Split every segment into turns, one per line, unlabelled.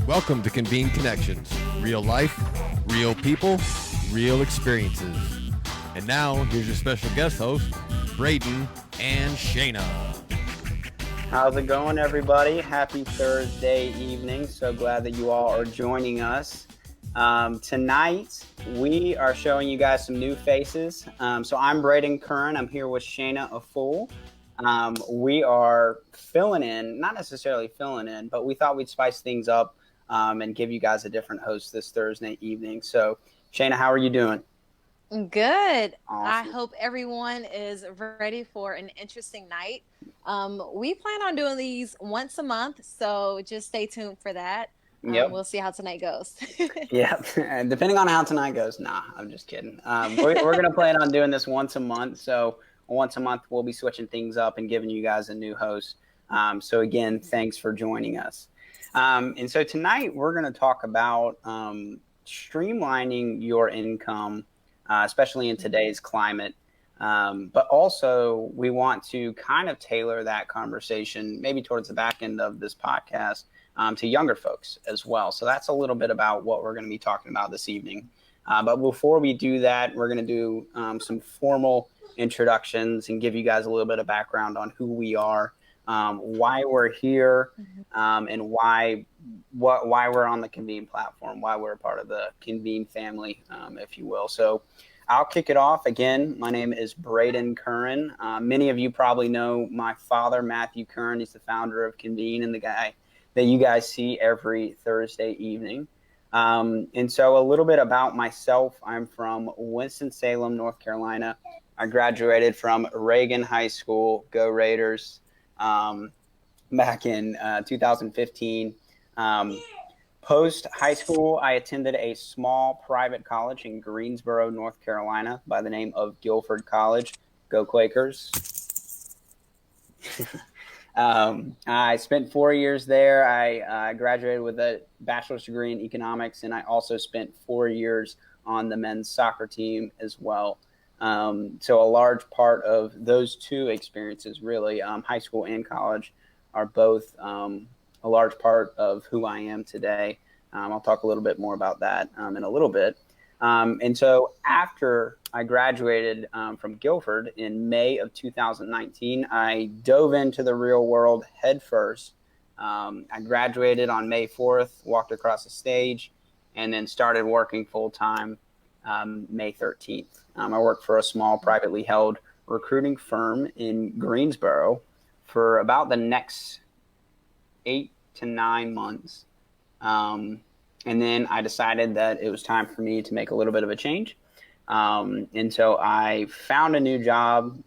Welcome to Convene Connections. Real life, real people, real experiences. And now, here's your special guest host, Brayden and Shaina.
How's it going, everybody? Happy Thursday evening. So glad that you all are joining us. Tonight, we are showing you guys some new faces. So I'm Brayden Currin. I'm here with Shaina Afful. We are filling in, not necessarily filling in, but we thought we'd spice things up and give you guys a different host this Thursday evening. So, Shaina, how are you doing?
Good.
Awesome.
I hope everyone is ready for an interesting night. We plan on doing these once a month, so just stay tuned for that.
Yep.
We'll see how tonight goes.
Yeah, and depending on how tonight goes. Nah, I'm just kidding. We're going to plan on doing this once a month. So once a month, we'll be switching things up and giving you guys a new host. So again, thanks for joining us. And so tonight we're going to talk about streamlining your income, especially in today's climate. But also we want to kind of tailor that conversation maybe towards the back end of this podcast to younger folks as well. So that's a little bit about what we're going to be talking about this evening. But before we do that, we're going to do some formal introductions and give you guys a little bit of background on who we are, why we're here, and why we're on the Convene platform, why we're a part of the Convene family, if you will. So I'll kick it off. Again, my name is Brayden Currin. Many of you probably know my father, Matthew Currin. He's the founder of Convene and the guy that you guys see every Thursday evening. And so a little bit about myself. I'm from Winston-Salem, North Carolina. I graduated from Reagan High School, go Raiders, back in 2015. Post high school, I attended a small private college in Greensboro, North Carolina by the name of Guilford College. Go Quakers. I spent 4 years there. I graduated with a bachelor's degree in economics, and I also spent 4 years on the men's soccer team as well. So a large part of those two experiences, really, high school and college, are both a large part of who I am today. I'll talk a little bit more about that in a little bit. And so after I graduated from Guilford in May of 2019, I dove into the real world head first. I graduated on May 4th, walked across the stage, and then started working full-time May 13th. I worked for a small privately held recruiting firm in Greensboro for about the next 8 to 9 months. And then I decided that it was time for me to make a little bit of a change. And so I found a new job.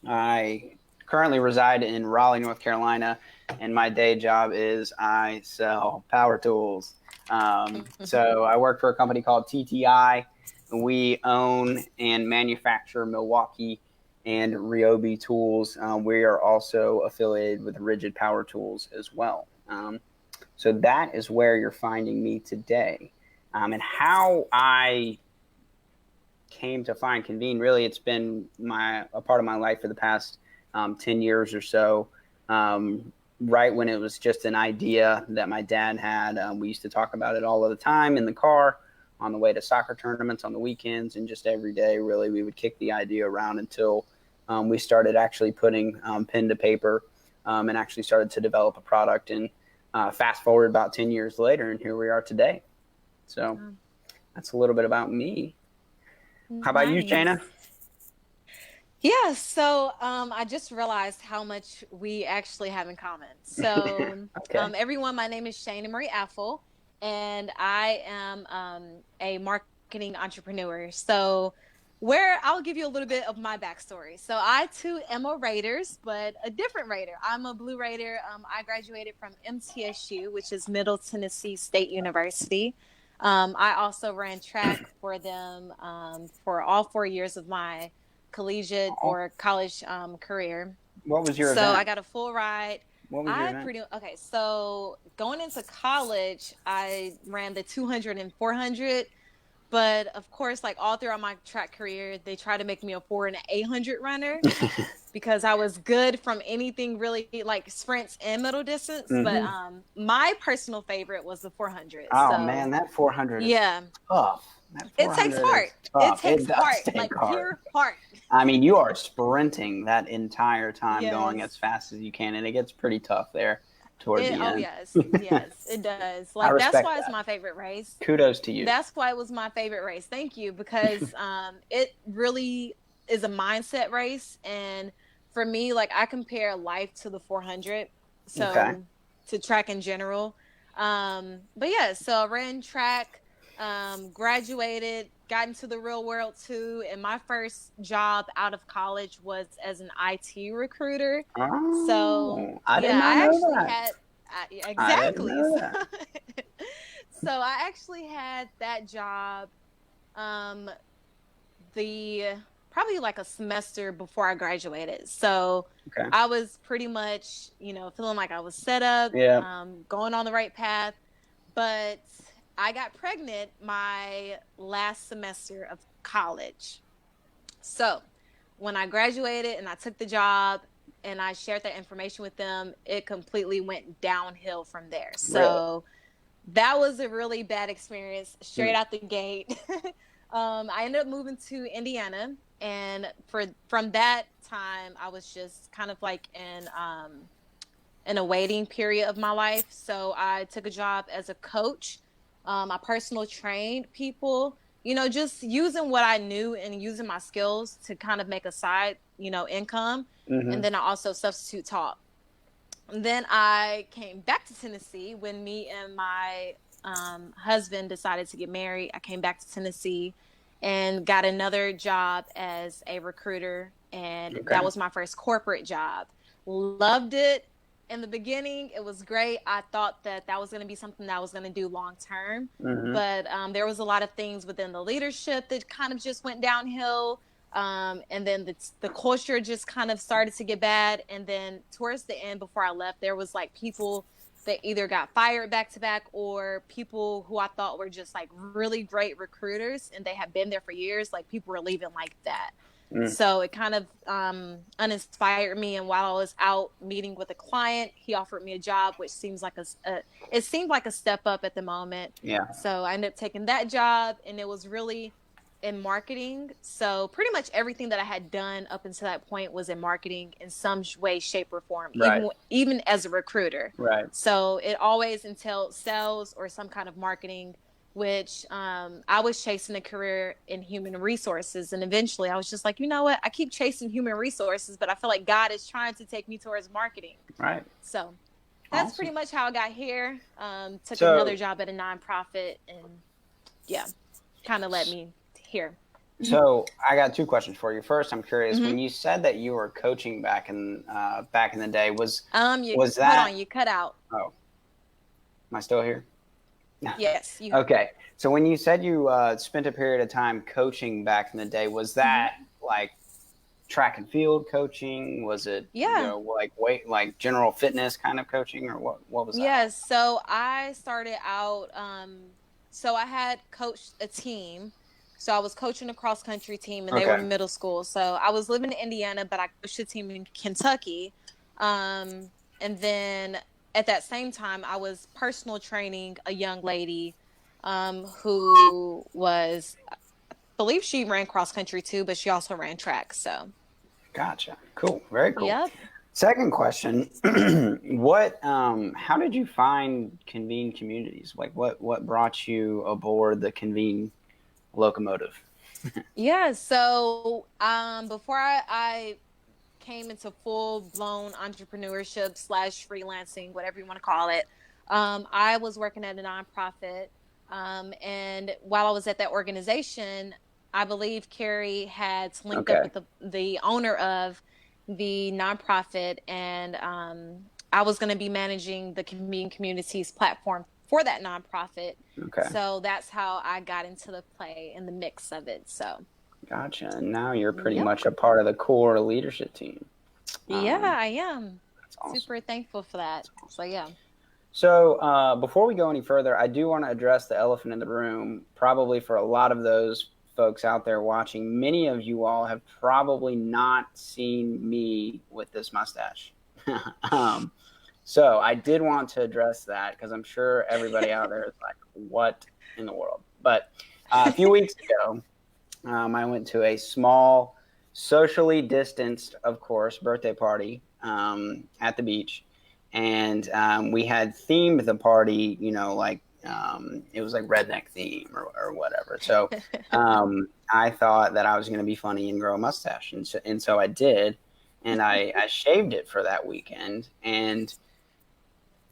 I currently reside in Raleigh, North Carolina, and my day job is I sell power tools. So I work for a company called TTI. We own and manufacture Milwaukee and Ryobi tools. We are also affiliated with Rigid Power Tools as well. So that is where you're finding me today. And how I came to find Convene, really, it's been a part of my life for the past 10 years or so. Right when it was just an idea that my dad had. We used to talk about it all of the time in the car, on the way to soccer tournaments on the weekends, and just every day, really, we would kick the idea around until we started actually putting pen to paper and actually started to develop a product. And fast forward about 10 years later, and here we are today. So that's a little bit about me. How about you, Shaina?
Yeah, so I just realized how much we actually have in common. So
Okay.
everyone, my name is Shaina Marie Afful, and I am a marketing entrepreneur. So I'll give you a little bit of my backstory. So I too am a Raiders, but a different Raider. I'm a Blue Raider. I graduated from MTSU, which is Middle Tennessee State University. I also ran track for them for all 4 years of my collegiate or college career.
What was your
So
event?
I got a full ride.
What was your event?
Okay, so going into college, I ran the 200 and 400. But of course, like all throughout my track career, they tried to make me a 400 and 800 runner because I was good from anything really like sprints and middle distance. But my personal favorite was the 400.
Oh
So,
man, that 400 is
yeah,
tough. That
it takes
400
heart.
is tough.
It takes
does
heart,
take
like
heart.
pure heart.
I mean, you are sprinting that entire time, going
Yes.
as fast as you can, and it gets pretty tough there toward the end.
Oh yes, yes, it does. Like that's why it's my favorite race.
Kudos to you.
That's why it was my favorite race. Thank you, because it really is a mindset race, and for me, like I compare life to the 400, so to track in general. But yeah, so I ran track, graduated, got into the real world too, and my first job out of college was as an IT recruiter.
Oh,
so
I did not know that.
Exactly.
I didn't know that.
So I actually had that job probably like a semester before I graduated. So I was pretty much, feeling like I was set up, going on the right path. But I got pregnant my last semester of college. So when I graduated and I took the job and I shared that information with them, it completely went downhill from there. So that was a really bad experience straight out the gate. I ended up moving to Indiana, and from that time, I was just kind of like in a waiting period of my life. So I took a job as a coach. I personal trained people, just using what I knew and using my skills to kind of make a side, income. And then I also substitute taught. And then I came back to Tennessee when me and my husband decided to get married. I came back to Tennessee and got another job as a recruiter. And that was my first corporate job. Loved it. In the beginning, it was great. I thought that was going to be something that I was going to do long term. But there was a lot of things within the leadership that kind of just went downhill. And then the culture just kind of started to get bad. And then towards the end, before I left, there was like people that either got fired back to back, or people who I thought were just like really great recruiters and they had been there for years. Like people were leaving like that. So it kind of uninspired me. And while I was out meeting with a client, he offered me a job, which seemed like a step up at the moment. So I ended up taking that job, and it was really in marketing. So pretty much everything that I had done up until that point was in marketing in some way, shape, or form, even as a recruiter. So it always entailed sales or some kind of marketing, which I was chasing a career in human resources. And eventually I was just like, you know what? I keep chasing human resources, but I feel like God is trying to take me towards marketing. So that's pretty much how I got here. Took another job at a nonprofit, and kind of led me here.
So I got two questions for you. First, I'm curious, when you said that you were coaching back in the day, was that... Hold
on, you cut out.
Oh, am I still here?
Yes.
Okay. So when you said you spent a period of time coaching back in the day, was that like track and field coaching? Was it like general fitness kind of coaching, or what was that?
Yes. So I started out. So I had coached a team. So I was coaching a cross country team, and they were in middle school. So I was living in Indiana, but I coached a team in Kentucky. And then at that same time, I was personal training a young lady who was, I believe she ran cross country too, but she also ran track. So,
gotcha. Cool. Very cool.
Yep.
Second question: how did you find Convene Communities? Like, what brought you aboard the Convene locomotive?
So before I came into full-blown entrepreneurship / freelancing, whatever you want to call it, I was working at a nonprofit, and while I was at that organization, I believe Carrie had linked up with the owner of the nonprofit, and I was going to be managing the Convene Communities platform for that nonprofit. So that's how I got into the play and the mix of it. So
gotcha. And now you're pretty much a part of the core leadership team.
I am. That's awesome. Super thankful for that. So
So before we go any further, I do want to address the elephant in the room. Probably for a lot of those folks out there watching, many of you all have probably not seen me with this mustache. So I did want to address that because I'm sure everybody out there is like, what in the world? But a few weeks ago, I went to a small, socially distanced, of course, birthday party at the beach. And we had themed the party, like it was like redneck theme or whatever. So I thought that I was going to be funny and grow a mustache. And so I did. And I shaved it for that weekend. And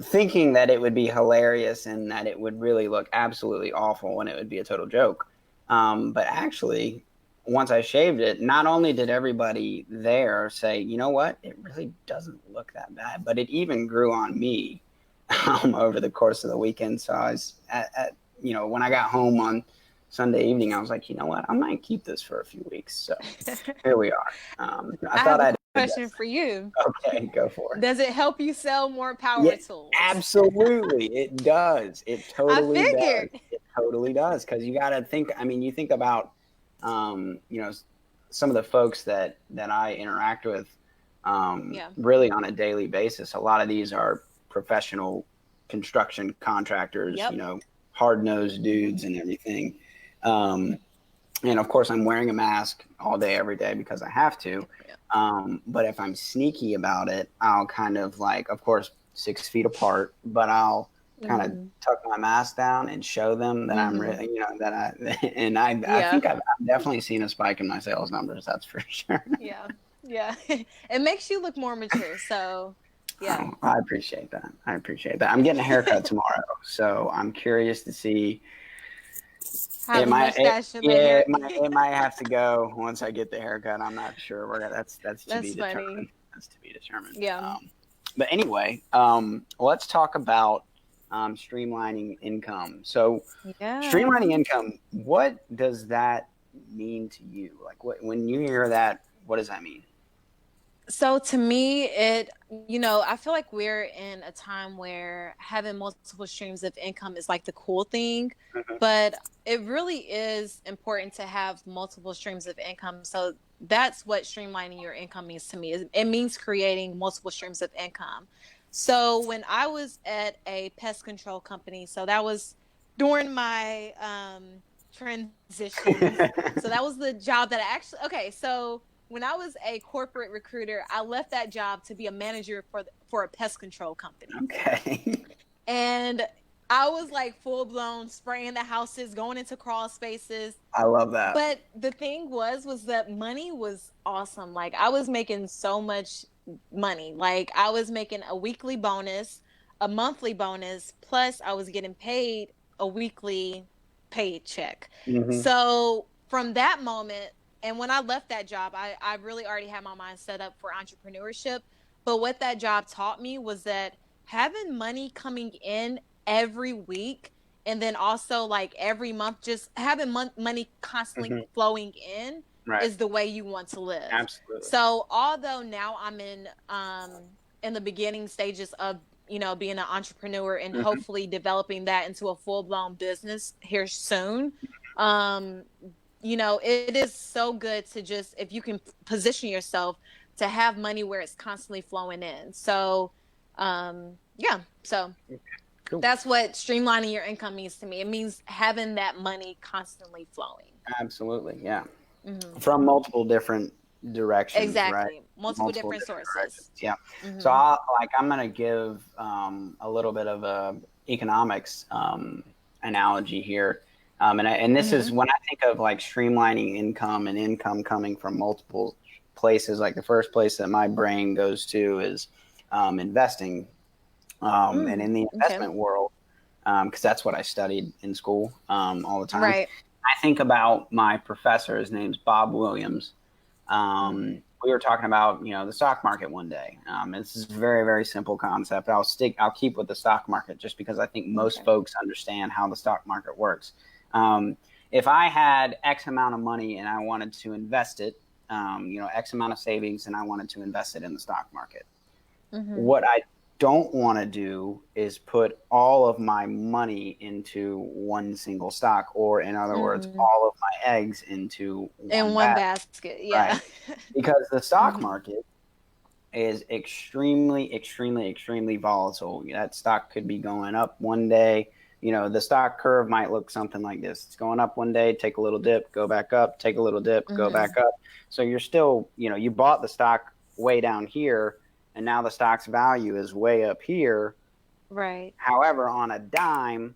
thinking that it would be hilarious and that it would really look absolutely awful and it would be a total joke. But actually, once I shaved it, not only did everybody there say, you know what, it really doesn't look that bad, but it even grew on me over the course of the weekend. So I was when I got home on Sunday evening, I was like, you know what, I might keep this for a few weeks. So here we are. I thought I'd
question for you.
Okay, go for it.
Does it help you sell more power tools?
Absolutely, it does. It totally does. It totally does. Because you got to think. I mean, you think about, some of the folks that I interact with, really on a daily basis. A lot of these are professional construction contractors.
Yep.
Hard-nosed dudes and everything. And of course, I'm wearing a mask all day, every day because I have to. But if I'm sneaky about it, I'll kind of of course, 6 feet apart, but I'll kind of tuck my mask down and show them that I'm really, I think I've definitely seen a spike in my sales numbers. That's for sure.
Yeah. It makes you look more mature. So, yeah.
Oh, I appreciate that. I'm getting a haircut tomorrow, so I'm curious to see. It might have to go once I get the haircut. I'm not sure. That's to be determined. That's to be determined.
Yeah.
But anyway, let's talk about streamlining income. So, streamlining income. What does that mean to you? Like, when you hear that, what does that mean?
So to me, I feel like we're in a time where having multiple streams of income is like the cool thing, but it really is important to have multiple streams of income. So that's what streamlining your income means to me. It means creating multiple streams of income. So when I was at a pest control company, so that was during my transition. So that was the job that so when I was a corporate recruiter, I left that job to be a manager for a pest control company.
Okay.
And I was like full blown spraying the houses, going into crawl spaces.
I love that.
But the thing was that money was awesome. Like I was making so much money. Like I was making a weekly bonus, a monthly bonus, plus I was getting paid a weekly paycheck. So from that moment, and when I left that job, I really already had my mind set up for entrepreneurship. But what that job taught me was that having money coming in every week and then also like every month, just having money constantly flowing in is the way you want to live.
Absolutely.
So although now I'm in the beginning stages of, being an entrepreneur and hopefully developing that into a full-blown business here soon, it is so good to just, if you can position yourself to have money where it's constantly flowing in. So,
Cool.
That's what streamlining your income means to me. It means having that money constantly flowing.
Absolutely. Yeah. From multiple different directions.
Exactly.
Right?
Multiple different sources. Directions.
Yeah. So I'm going to give a little bit of a economics analogy here. And this is when I think of like streamlining income and income coming from multiple places, like the first place that my brain goes to is investing. And in the investment world, because that's what I studied in school all the time.
Right.
I think about my professor, his name's Bob Williams. We were talking about, the stock market one day. This is a very, very simple concept. I'll keep with the stock market just because I think most folks understand how the stock market works. If I had X amount of money and I wanted to invest it, X amount of savings and I wanted to invest it in the stock market, what I don't want to do is put all of my money into one single stock, or in other words, all of my eggs into
one basket. Yeah.
Right. Because the stock
Mhm.
market is extremely, extremely, extremely volatile. That stock could be going up one day. The stock curve might look something like this. It's going up one day, take a little dip, go back up, take a little dip, go back up. So you're still, you bought the stock way down here, and now the stock's value is way up here.
Right.
However, on a dime,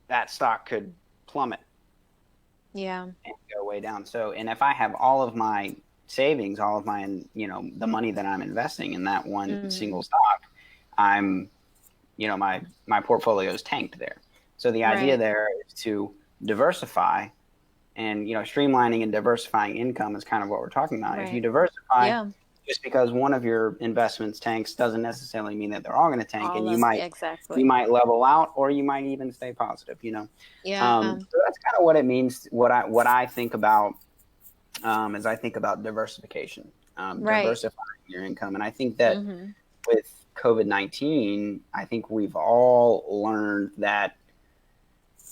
that stock could plummet.
Yeah.
And go way down. So, and if I have all of my savings, all of my, the money that I'm investing in that one single stock, I'm, my portfolio is tanked there. So the idea there is to diversify, and, streamlining and diversifying income is kind of what we're talking about. If you diversify, just because one of your investments tanks doesn't necessarily mean that they're all going to tank, and you might level out, or you might even stay positive. So that's kind of what it means. What I think about as I think about diversification, diversifying your income, and I think that with COVID-19, I think we've all learned that.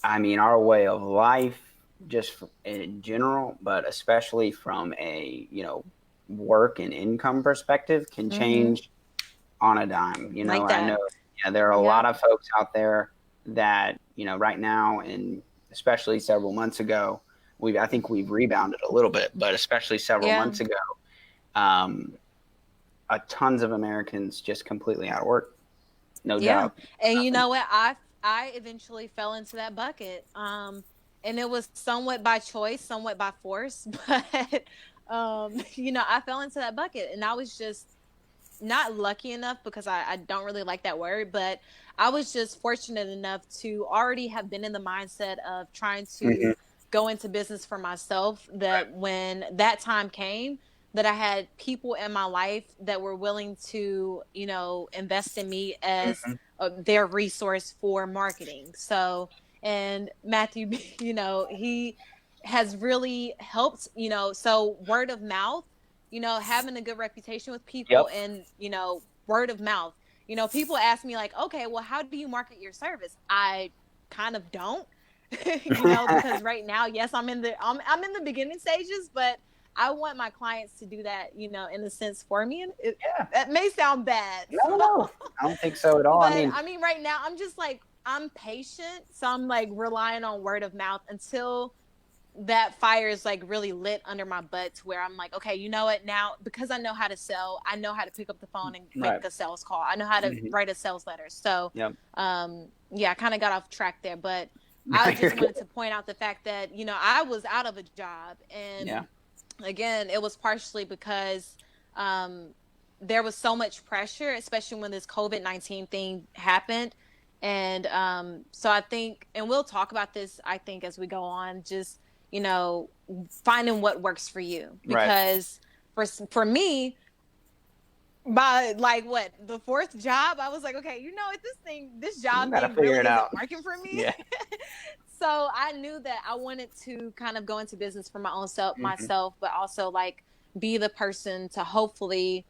I mean, our way of life, just in general, but especially from a work and income perspective, can change on a dime. I know there are a lot of folks out there that right now, and especially several months ago, I think we've rebounded a little bit, but especially several months ago, tons of Americans just completely out of work, no job.
And you know what, I eventually fell into that bucket, and it was somewhat by choice, somewhat by force, but I fell into that bucket, and I was just not lucky enough, because I don't really like that word, but I was just fortunate enough to already have been in the mindset of trying to go into business for myself, that when that time came, that I had people in my life that were willing to, invest in me as their resource for marketing. So, and Matthew, he has really helped, so word of mouth, having a good reputation with people, and, word of mouth, people ask me like, okay, well, how do you market your service? I kind of don't, because right now, yes, I'm in the beginning stages, but I want my clients to do that, in a sense for me. And that may sound bad.
No, I don't think so at all.
But I mean, right now I'm just like, I'm patient. So I'm like relying on word of mouth until that fire is like really lit under my butt, to where I'm like, okay, you know what, now, because I know how to sell, I know how to pick up the phone and make a sales call. I know how to write a sales letter. So, I kind of got off track there, but I just wanted to point out the fact that, I was out of a job, and again, it was partially because there was so much pressure, especially when this COVID-19 thing happened. And so I think, and we'll talk about this, I think, as we go on, just, finding what works for you. Because for me, by like the fourth job, I was like, okay, what, this job thing really isn't working for me. So I knew that I wanted to kind of go into business for my own myself, but also like be the person to hopefully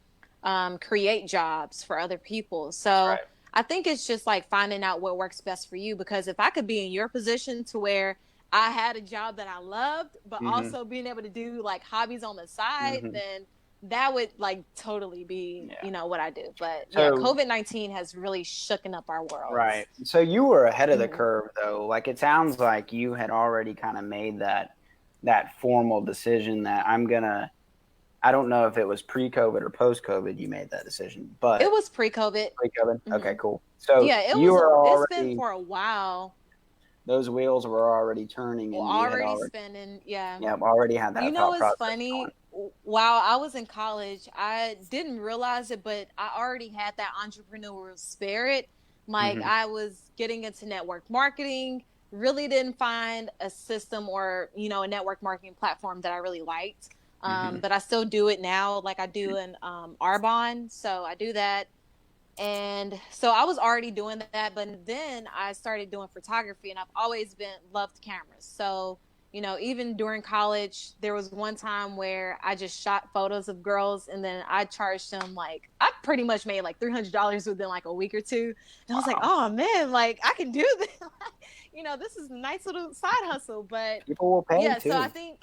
create jobs for other people. So I think it's just like finding out what works best for you, because if I could be in your position to where I had a job that I loved, but also being able to do like hobbies on the side, then that would like totally be, what I do. But COVID-19 has really shooken up our world.
Right. So you were ahead of the curve, though. Like, it sounds like you had already kind of made that formal decision that I don't know if it was pre-COVID or post-COVID you made that decision, but
it was pre-COVID.
Pre-COVID? Okay, cool. So
it's been for a while.
Those wheels were already turning, and
already spinning.
Already had that.
It's funny. While I was in college, I didn't realize it, but I already had that entrepreneurial spirit. Like, I was getting into network marketing, really didn't find a system or, a network marketing platform that I really liked. But I still do it now. Like, I do an Arbonne, so I do that. And so I was already doing that, but then I started doing photography, and I've always loved cameras. So even during college, there was one time where I just shot photos of girls and then I charged them like, I pretty much made like $300 within like a week or two. And I was like, oh man, like I can do this. This is a nice little side hustle. But
people will pay too.
So I think,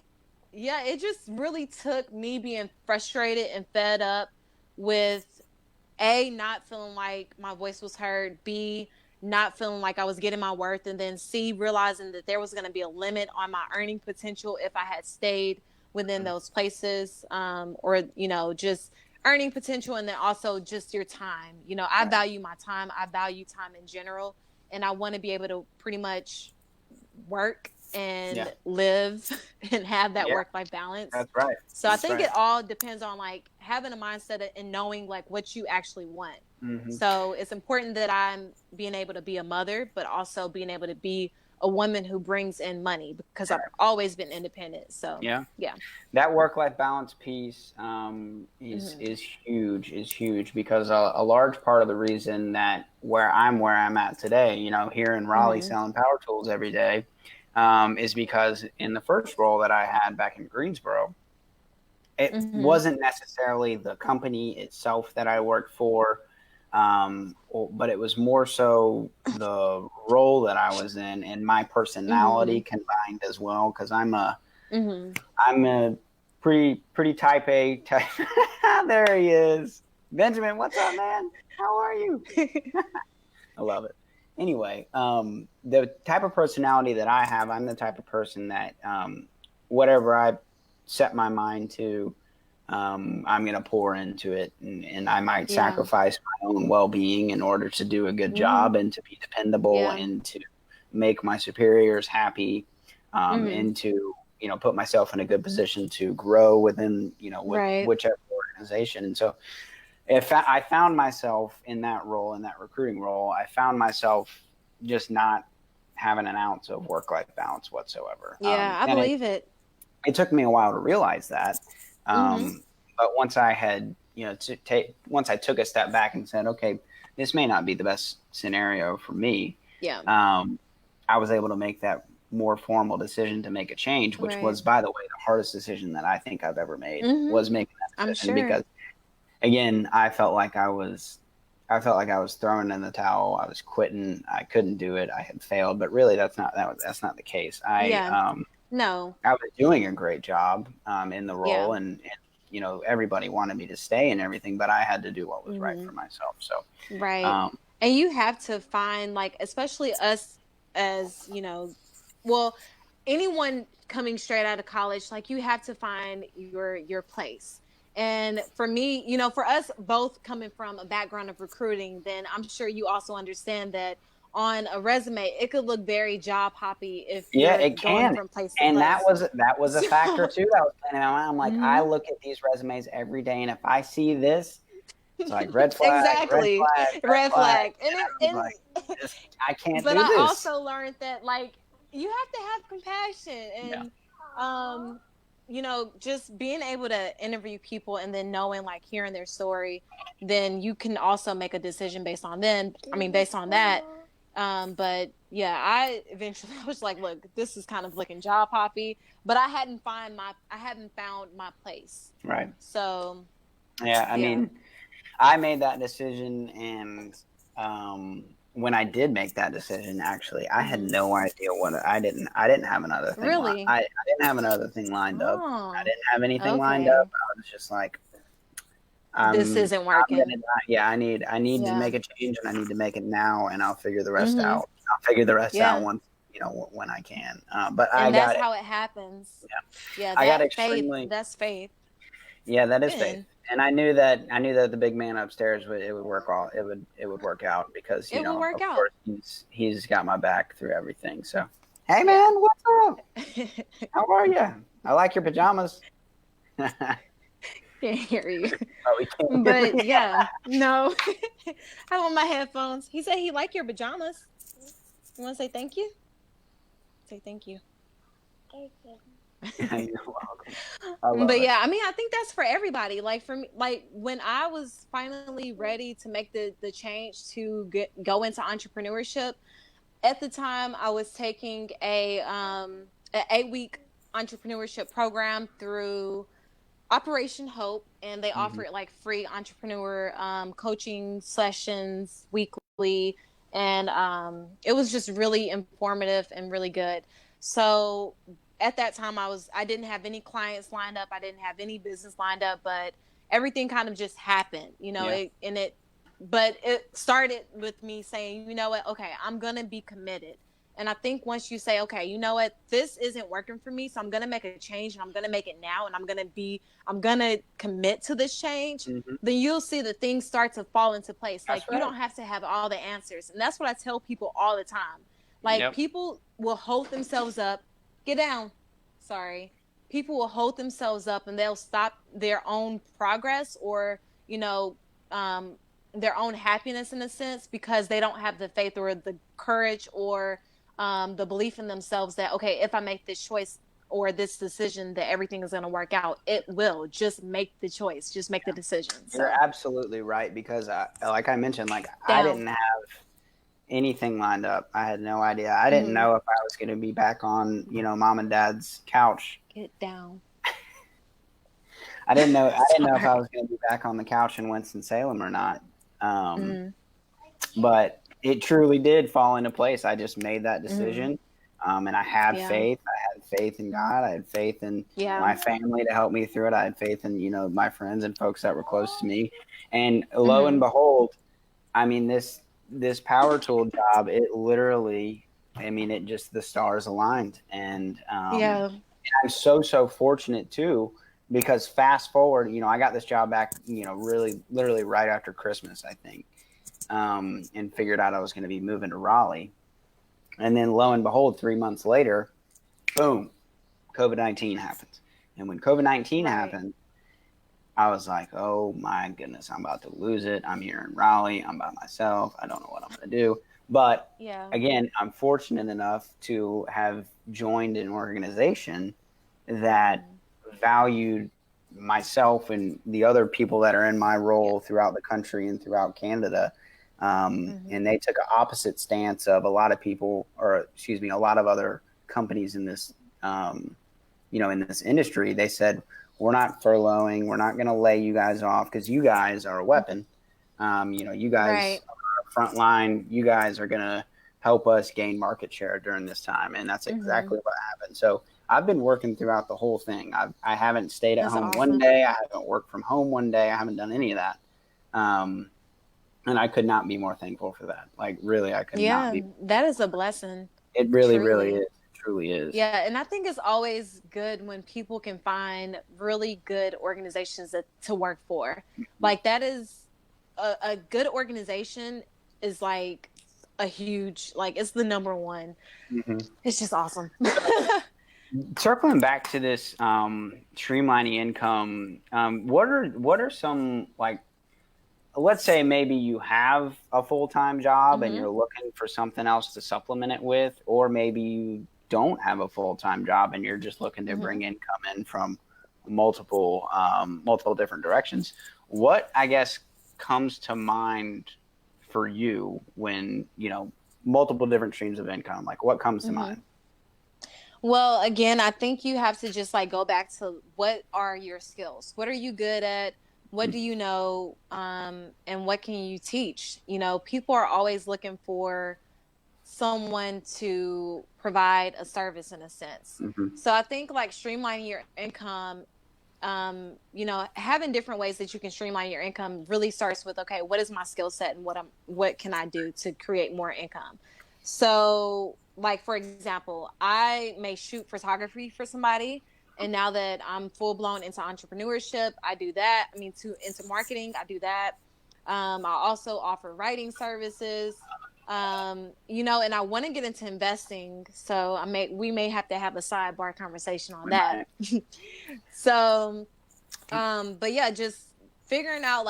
it just really took me being frustrated and fed up with A, not feeling like my voice was heard, B, not feeling like I was getting my worth, and then C, realizing that there was going to be a limit on my earning potential if I had stayed within those places, or just earning potential, and then also just your time. I value my time. I value time in general, and I want to be able to pretty much work and live and have that work-life balance.
That's right.
So I think it all depends on like having a mindset and knowing like what you actually want. Mm-hmm. So it's important that I'm being able to be a mother, but also being able to be a woman who brings in money, because I've always been independent. So
that work-life balance piece is huge, because a large part of the reason that where I'm at today, here in Raleigh selling power tools every day, is because in the first role that I had back in Greensboro, it wasn't necessarily the company itself that I worked for, but it was more so the role that I was in and my personality combined as well. Because I'm a pretty type A type. There he is, Benjamin. What's up, man? How are you? I love it. Anyway, the type of personality that I have, I'm the type of person that whatever I set my mind to, I'm going to pour into it. And I might sacrifice my own well-being in order to do a good job and to be dependable and to make my superiors happy, and to, put myself in a good position to grow within, whichever organization. And so if I found myself in that role, in that recruiting role, I found myself just not having an ounce of work-life balance whatsoever.
Yeah, I believe it.
It took me a while to realize that. But once I had, once I took a step back and said, okay, this may not be the best scenario for me. Yeah. I was able to make that more formal decision to make a change, which was, by the way, the hardest decision that I think I've ever made, was making that decision. I'm sure. Because again, I felt like I was throwing in the towel. I was quitting. I couldn't do it. I had failed, but really that's not the case. No, I was doing a great job in the role, and everybody wanted me to stay and everything, but I had to do what was right for myself. So and you have to find, like, especially us as anyone coming straight out of college, like, you have to find your place. And for me, for us both coming from a background of recruiting, then I'm sure you also understand that on a resume, it could look very job hoppy if you're going from place to place. And that was a factor too. That was playing in my mind. I'm like, I look at these resumes every day, and if I see this, it's like red flag, red flag. And I can't do this. But I also learned that, like, you have to have compassion and just being able to interview people and then knowing, like, hearing their story, then you can also make a decision based on that. But yeah, I eventually was like, look, this is kind of looking job hoppy, but I hadn't found my place. Right. So I mean, I made that decision, and when I did make that decision, actually, I had no idea what I didn't have another thing. Really? I didn't have another thing lined up. I didn't have anything lined up. I was just like, this isn't working. I need to make a change, and I need to make it now, and I'll figure the rest out. I'll figure the rest out once, when I can. But that's how it happens. Yeah. I got extremely. Faith, that's faith. Yeah, that is faith. And I knew that the big man upstairs it would work out, because of course he's got my back through everything. So, hey man, what's up? How are you? I like your pajamas. Can't hear you. Oh, we can't. But no. I want my headphones. He said he liked your pajamas. You want to say thank you? Say thank you. Thank you. You're welcome. But I mean, I think that's for everybody. Like, for me, like, when I was finally ready to make the change to go into entrepreneurship, at the time I was taking a
an 8-week entrepreneurship program through Operation Hope, and they offer like free entrepreneur coaching sessions weekly, and it was just really informative and really good. So at that time, I didn't have any clients lined up, I didn't have any business lined up, but everything kind of just happened, but it started with me saying, you know what, okay, I'm gonna be committed. And I think once you say, okay, you know what, this isn't working for me, so I'm going to make a change, and I'm going to make it now, and I'm going to commit to this change, then you'll see the things start to fall into place. Like, you don't have to have all the answers. And that's what I tell people all the time. Like, people will hold themselves up. Get down. Sorry. People will hold themselves up, and they'll stop their own progress or, their own happiness in a sense, because they don't have the faith or the courage or the belief in themselves that, okay, if I make this choice or this decision, that everything is going to work out. It will. Just make the choice. Just make the decision. So.
You're absolutely right, because like I mentioned, I didn't have anything lined up. I had no idea. I didn't know if I was going to be back on, mom and dad's couch.
Get down.
I didn't know if I was going to be back on the couch in Winston-Salem or not. But it truly did fall into place. I just made that decision. And I had faith. I had faith in God. I had faith in my family to help me through it. I had faith in, my friends and folks that were close to me. And lo and behold, I mean, this power tool job, it literally, it just, the stars aligned. And I'm so fortunate too, because fast forward, I got this job back, really, literally right after Christmas, I think. And figured out I was going to be moving to Raleigh. And then lo and behold, 3 months later, boom, COVID-19 happens. And when COVID-19 happened, I was like, oh my goodness, I'm about to lose it. I'm here in Raleigh. I'm by myself. I don't know what I'm going to do. But again, I'm fortunate enough to have joined an organization that valued myself and the other people that are in my role throughout the country and throughout Canada. And they took an opposite stance of a lot of people, a lot of other companies in this, in this industry. They said, we're not furloughing. We're not going to lay you guys off because you guys are a weapon. You guys are front line. You guys are going to help us gain market share during this time. And that's exactly what happened. So I've been working throughout the whole thing. I haven't stayed at home one day. I haven't worked from home one day. I haven't done any of that. And I could not be more thankful for that. Like, really, I could not be.
That is a blessing.
It really, really is. It truly is.
Yeah, and I think it's always good when people can find really good organizations to work for. Like, that is a good organization is like a huge, like, it's the number one. It's just awesome.
Circling back to this streamlining income, what are some, like, let's say maybe you have a full-time job and you're looking for something else to supplement it with, or maybe you don't have a full-time job and you're just looking to bring income in from multiple different directions. What, I guess, comes to mind for you when, multiple different streams of income? Like, what comes to mind?
Well, again, I think you have to just go back to what are your skills? What are you good at? What do you know? And what can you teach? People are always looking for someone to provide a service in a sense. So I think streamlining your income, having different ways that you can streamline your income really starts with, okay, what is my skill set and what can I do to create more income? So for example, I may shoot photography for somebody. And now that I'm full blown into entrepreneurship, I do that. Into marketing, I do that. I also offer writing services, and I want to get into investing. So we may have to have a sidebar conversation on that. So, but yeah, just figuring out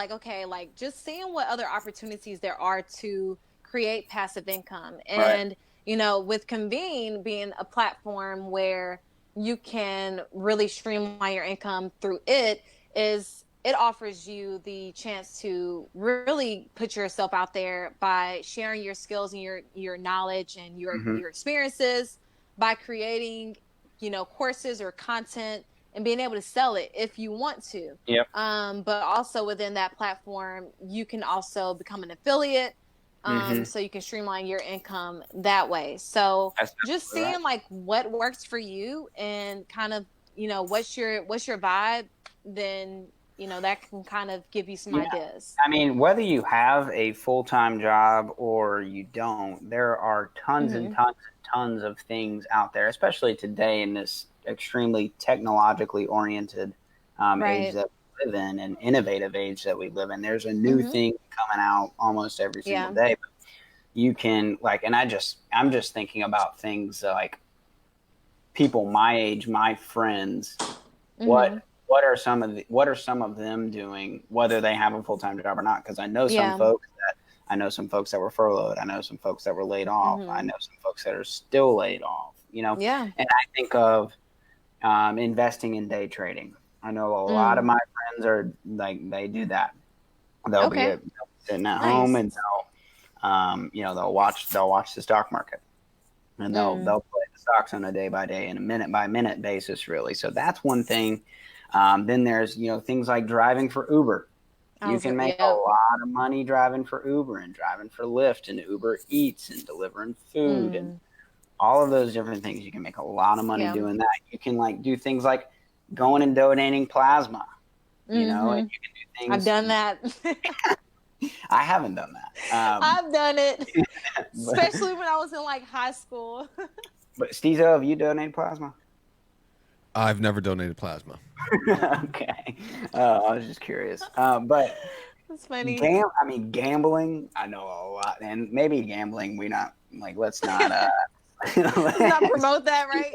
just seeing what other opportunities there are to create passive income. And, with Convene being a platform where you can really streamline your income through it offers you the chance to really put yourself out there by sharing your skills and your knowledge and your experiences, by creating courses or content and being able to sell it if you want to.
Yep.
But also within that platform, you can also become an affiliate. So you can streamline your income that way. So just seeing like what works for you and kind of, what's your vibe, then, that can kind of give you some ideas.
I mean, whether you have a full-time job or you don't, there are tons and tons and tons of things out there, especially today in this extremely technologically oriented age that we live in, and innovative age that we live in. There's a new thing coming out almost every single day. But you can and I'm just thinking about things like people my age, my friends, what are some of them doing, whether they have a full-time job or not? Because I know some folks that were furloughed. I know some folks that were laid off. I know some folks that are still laid off. And I think of investing in day trading. I know a lot of my friends are they do that. They'll be sitting at home and they'll watch the stock market, and they'll play the stocks on a day by day and a minute by minute basis, really. So that's one thing. Then there's things like driving for Uber. You can make a lot of money driving for Uber and driving for Lyft and Uber Eats and delivering food and all of those different things. You can make a lot of money doing that. You can do things like going and donating plasma. And you can do things.
I've done that.
I haven't done that.
I've done it, especially when I was in high school.
But Stezo, have you donated plasma?
I've never donated plasma.
Okay. I was just curious. But
that's funny.
Gambling, I know a lot. And maybe gambling, let's not
let's not promote that, right?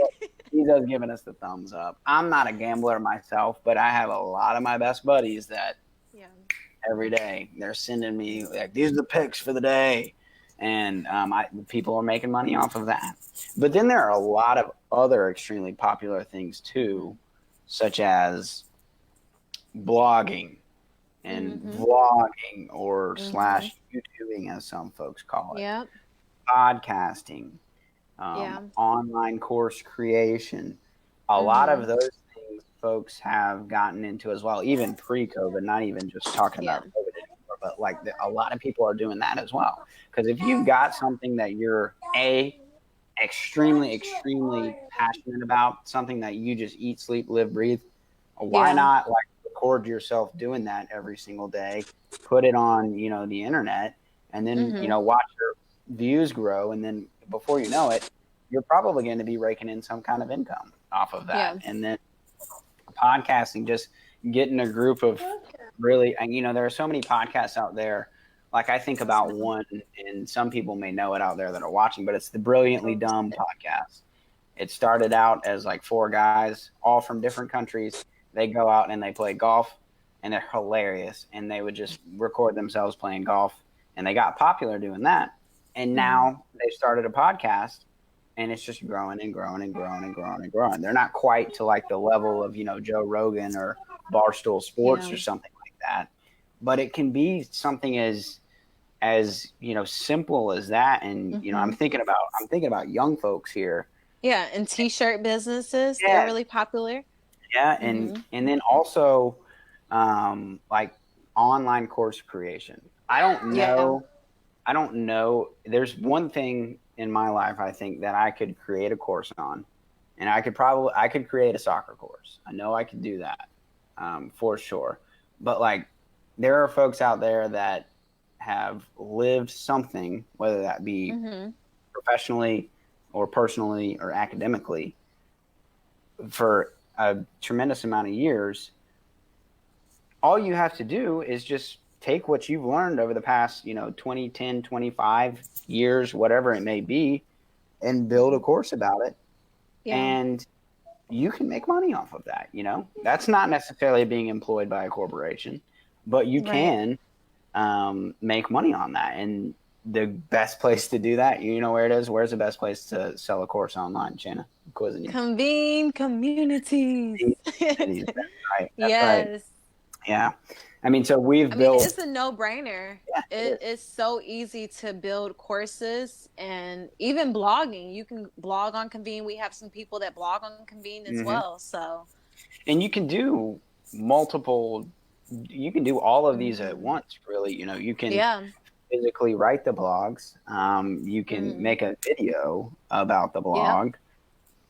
Stezo's giving us the thumbs up. I'm not a gambler myself, but I have a lot of my best buddies that every day they're sending me these are the picks for the day. And people are making money off of that. But then there are a lot of other extremely popular things too, such as blogging and vlogging or slash YouTubing, as some folks call it.
Yep.
Podcasting, online course creation. A lot of those things folks have gotten into as well, even pre-COVID, not even just talking about COVID anymore, but a lot of people are doing that as well. Because if you've got something that you're extremely, extremely passionate about, something that you just eat, sleep, live, breathe, why not record yourself doing that every single day, put it on, the internet, and then, watch your views grow. And then before you know it, you're probably going to be raking in some kind of income off of that. Yeah. And then podcasting, just getting a group of really, and there are so many podcasts out there. I think about one, and some people may know it out there that are watching, but it's the Brilliantly Dumb podcast. It started out as 4 guys, all from different countries. They go out and they play golf, and they're hilarious. And they would just record themselves playing golf, and they got popular doing that. And now they've started a podcast, and it's just growing and growing and growing and growing and growing. They're not quite to the level of, Joe Rogan or Barstool Sports or something like that. But it can be something as simple as that. And I'm thinking about young folks here.
Yeah, and t-shirt businesses, they're really popular.
Yeah, and then also online course creation. I don't know. There's one thing in my life I think that I could create a course on, and I could create a soccer course. I know I could do that for sure. But there are folks out there that have lived something, whether that be professionally or personally or academically, for a tremendous amount of years. All you have to do is just take what you've learned over the past, 20, 10, 25 years, whatever it may be, and build a course about it. Yeah. And you can make money off of that. That's not necessarily being employed by a corporation, but you can make money on that. And the best place to do that, where it is? Where's the best place to sell a course online, Shaina?
Convene communities.
Right.
Yes.
Right. Yeah. I mean, so we've built.
It's a no-brainer.
Yeah,
It's so easy to build courses and even blogging. You can blog on Convene. We have some people that blog on Convene as well. So,
and you can do multiple. You can do all of these at once. Really, you can physically write the blogs. You can make a video about the blog.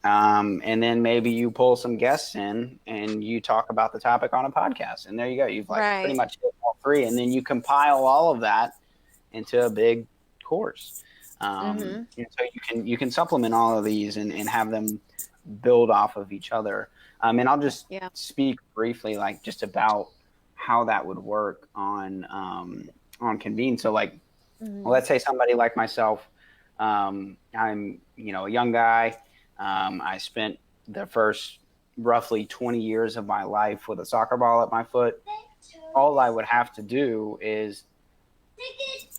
And then maybe you pull some guests in and you talk about the topic on a podcast. And there you go. You've pretty much hit all three. And then you compile all of that into a big course. And so you can supplement all of these and have them build off of each other. And I'll just speak briefly, just about how that would work on Convene. So let's say somebody like myself, I'm, a young guy. I spent the first roughly 20 years of my life with a soccer ball at my foot. All I would have to do is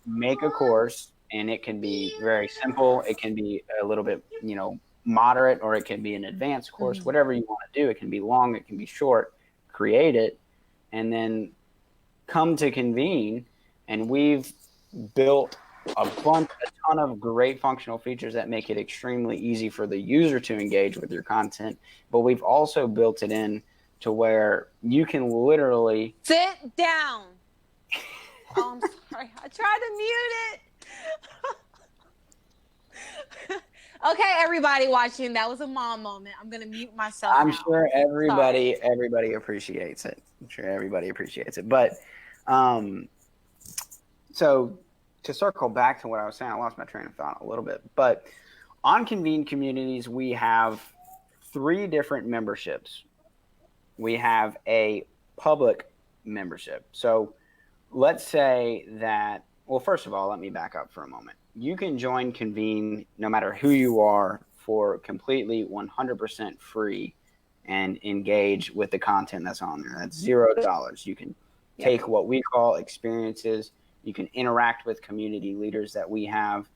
make a course, and it can be very simple. It can be a little bit, moderate, or it can be an advanced course, whatever you want to do. It can be long, it can be short. Create it, and then come to Convene, and we've built a ton of great functional features that make it extremely easy for the user to engage with your content. But we've also built it in to where you can literally
sit down. Oh, I'm sorry. I tried to mute it. Okay, everybody watching, that was a mom moment. I'm gonna mute myself.
I'm sure everybody appreciates it. But so to circle back to what I was saying, I lost my train of thought a little bit. But on Convene Communities, we have 3 different memberships. We have a public membership. So let's say that, well, first of all, let me back up for a moment. You can join Convene no matter who you are for completely 100% free and engage with the content that's on there. That's $0. You can take what we call experiences. You can interact with community leaders that we have.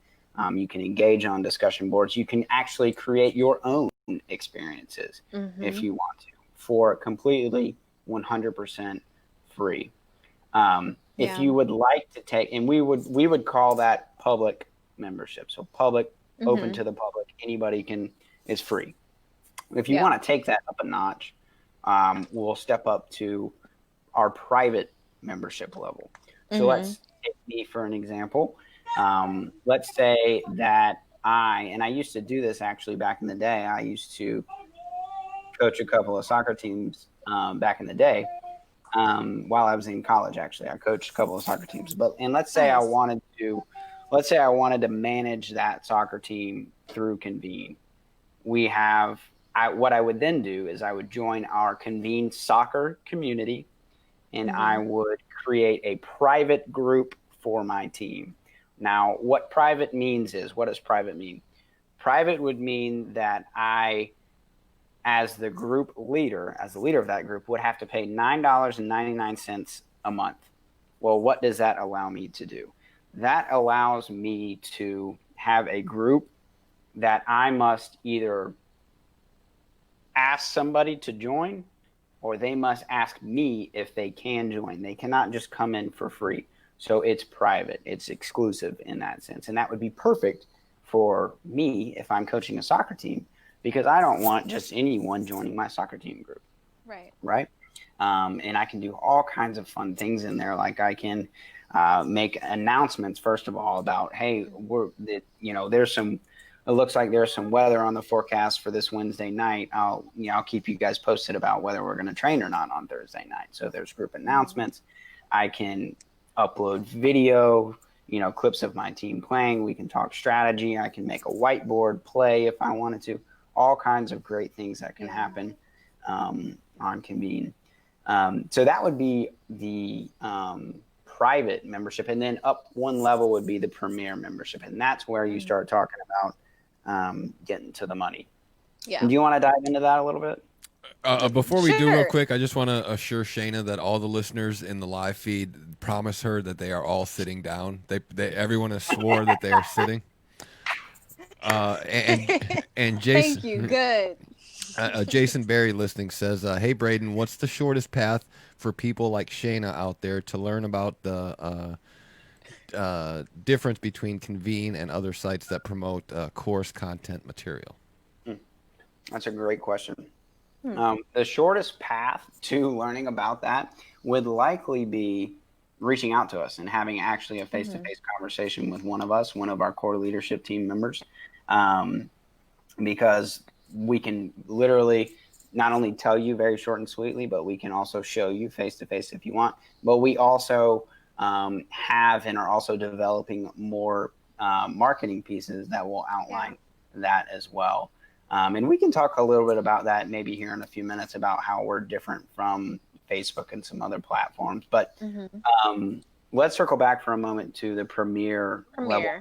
You can engage on discussion boards. You can actually create your own experiences if you want to, for completely 100% free. If you would like to take, and we would call that public membership. So public, open to the public, anybody is free. If you want to take that up a notch, we'll step up to our private membership level. So let's take me for an example. Let's say that I used to do this actually back in the day. I used to coach a couple of soccer teams back in the day. While I was in college, actually, I coached a couple of soccer teams. And let's say I wanted to manage that soccer team through Convene. What I would then do is I would join our Convene soccer community, and I would create a private group for my team. Now, what private means is, what does private mean? Private would mean that I, as the leader of that group, would have to pay $9.99 a month. Well, what does that allow me to do? That allows me to have a group that I must either ask somebody to join, or they must ask me if they can join. They cannot just come in for free. So it's private. It's exclusive in that sense. And that would be perfect for me if I'm coaching a soccer team, because I don't want just anyone joining my soccer team group. Right. And I can do all kinds of fun things in there. Like I can make announcements, first of all, about, hey, it looks like there's some weather on the forecast for this Wednesday night. I'll keep you guys posted about whether we're going to train or not on Thursday night. So there's group announcements. I can upload video, clips of my team playing. We can talk strategy. I can make a whiteboard play if I wanted to. All kinds of great things that can happen on Convene. So that would be the private membership. And then up one level would be the premier membership. And that's where you start talking about getting to the money. Yeah. And do you want to dive into that a little bit?
Before we do real quick, I just want to assure Shaina that all the listeners in the live feed promise her that they are all sitting down. Everyone has swore that they are sitting. And Jason,
thank you. Good.
Jason Berry listening says, "Hey Brayden, what's the shortest path for people like Shaina out there to learn about the difference between Convene and other sites that promote course content material?"
That's a great question. The shortest path to learning about that would likely be reaching out to us and having actually a face-to-face conversation with one of us, one of our core leadership team members, because we can literally not only tell you very short and sweetly, but we can also show you face-to-face if you want. But we also have and are also developing more marketing pieces that will outline that as well. And we can talk a little bit about that maybe here in a few minutes about how we're different from Facebook and some other platforms. But let's circle back for a moment to the premier level.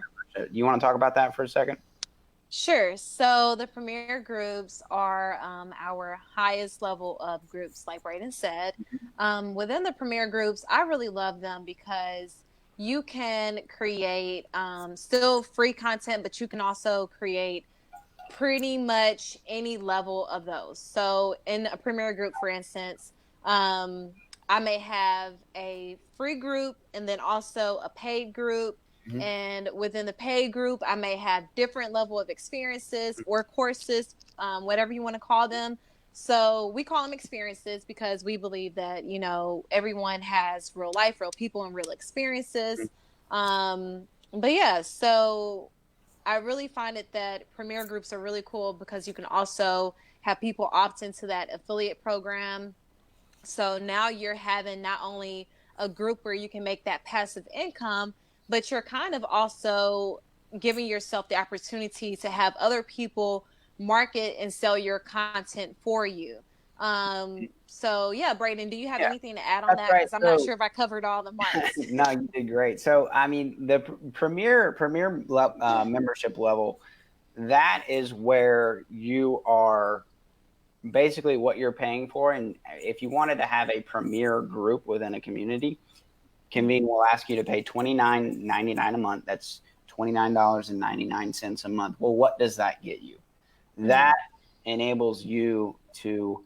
You want to talk about that for a second?
Sure. So the premier groups are our highest level of groups, like Brayden said. Within the premier groups, I really love them because you can create still free content, but you can also create pretty much any level of those. So in a premier group, for instance, I may have a free group and then also a paid group. And within the paid group, I may have different level of experiences or courses, whatever you want to call them. So we call them experiences because we believe that, you know, everyone has real life, real people, and real experiences. But yeah, so I really find it that premier groups are really cool because you can also have people opt into that affiliate program. So now you're having not only a group where you can make that passive income, but you're kind of also giving yourself the opportunity to have other people market and sell your content for you. So yeah, Brayden, do you have anything to add on that? Because I'm not sure if I covered all the marks.
No, you did great. So, I mean, the premier membership level, that is where you are basically what you're paying for. And if you wanted to have a premier group within a community, Convene will ask you to pay $29.99 a month. That's $29.99 a month. Well, what does that get you? That enables you to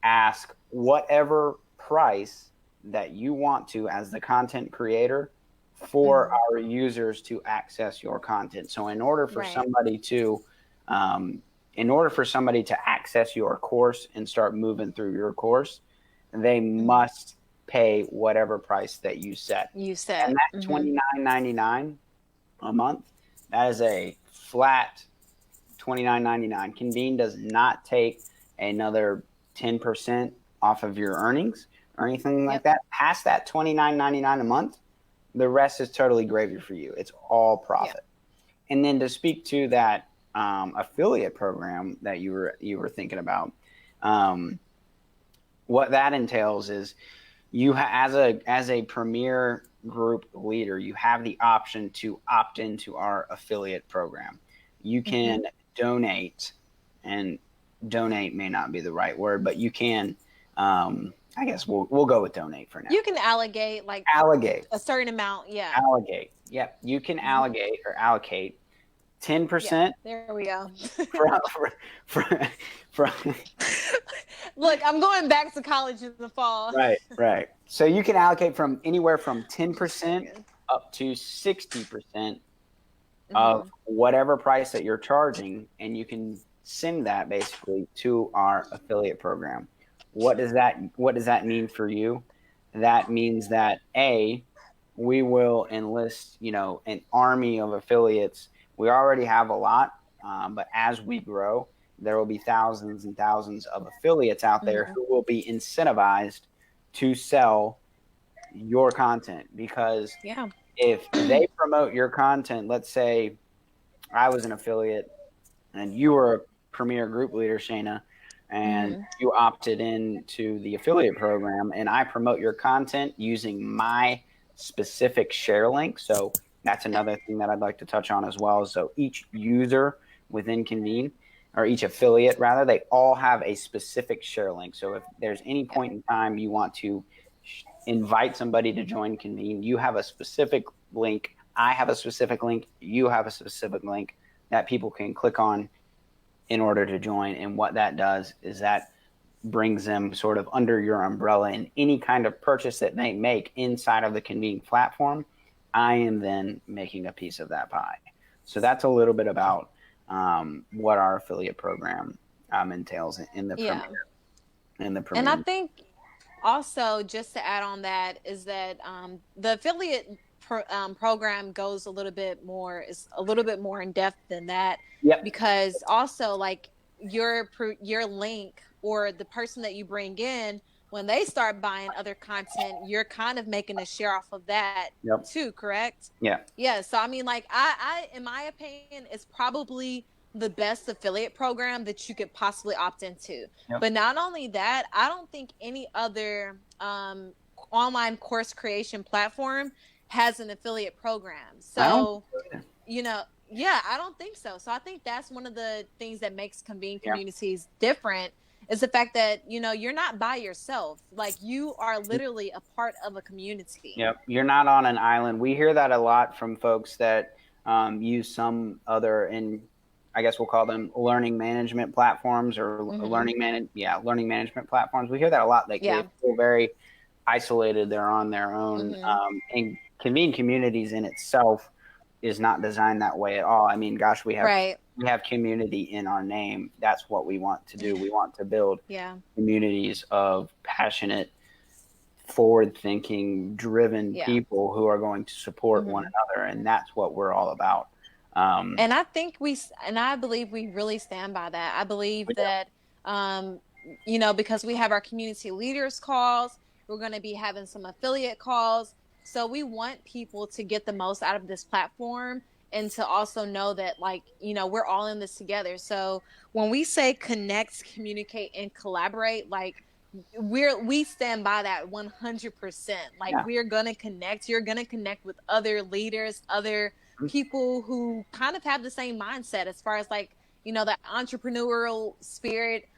ask whatever price that you want to as the content creator for our users to access your content. So in order for somebody to access your course and start moving through your course, they must pay whatever price that you set. And that $29.99 a month, that is a flat $29.99. Convene does not take another 10% off of your earnings or anything like that. Past that $29.99 a month, the rest is totally gravy for you. It's all profit. And then to speak to that affiliate program that you were thinking about, what that entails is you as a premier group leader, you have the option to opt into our affiliate program. You can donate, and donate may not be the right word, but you can, I guess we'll go with donate for now.
You can allocate a certain amount. Yeah.
Allocate. Yep. You can allocate 10%.
There we go.
from
Look, I'm going back to college in the fall.
Right. So you can allocate from anywhere from 10% up to 60% of whatever price that you're charging, and you can send that basically to our affiliate program. What does that mean for you? That means that we will enlist, an army of affiliates. We already have a lot, but as we grow, there will be thousands and thousands of affiliates out there who will be incentivized to sell your content, because if they promote your content, let's say I was an affiliate and you were a premier group leader, Shaina, and you opted into the affiliate program, and I promote your content using my specific share link. So that's another thing that I'd like to touch on as well. So each user within Convene, or each affiliate rather, they all have a specific share link. So if there's any point in time you want to invite somebody to join Convene, you have a specific link. I have a specific link. You have a specific link that people can click on in order to join. And what that does is that brings them sort of under your umbrella, and any kind of purchase that they make inside of the Convene platform, I am then making a piece of that pie. So that's a little bit about what our affiliate program entails in the premiere.
And I think also, just to add on that, is that the affiliate program goes a little bit more in depth than that.
Yep.
Because also, like, your link or the person that you bring in, when they start buying other content, you're kind of making a share off of that too, correct? Yeah. So I mean, like, I in my opinion, it's probably the best affiliate program that you could possibly opt into. But not only that, I don't think any other online course creation platform has an affiliate program. So, you know, I don't think so. So I think that's one of the things that makes Convene communities different, is the fact that, you know, you're not by yourself. Like, you are literally a part of a community.
You're not on an island. We hear that a lot from folks that use some other, and I guess we'll call them learning management platforms, or learning management platforms. We hear that a lot. Like, they feel very isolated. They're on their own. And Convene communities in itself is not designed that way at all. I mean, gosh, we have community in our name. That's what we want to do. We want to build communities of passionate, forward-thinking, driven people who are going to support one another, and that's what we're all about.
And I believe we really stand by that. I believe that, you know, because we have our community leaders calls, we're going to be having some affiliate calls. So we want people to get the most out of this platform, and to also know that, like, you know, we're all in this together. So when we say connect, communicate, and collaborate, like, we stand by that 100%. Like, we're going to connect. You're going to connect with other leaders, other people who kind of have the same mindset as far as, like, you know, the entrepreneurial spirit,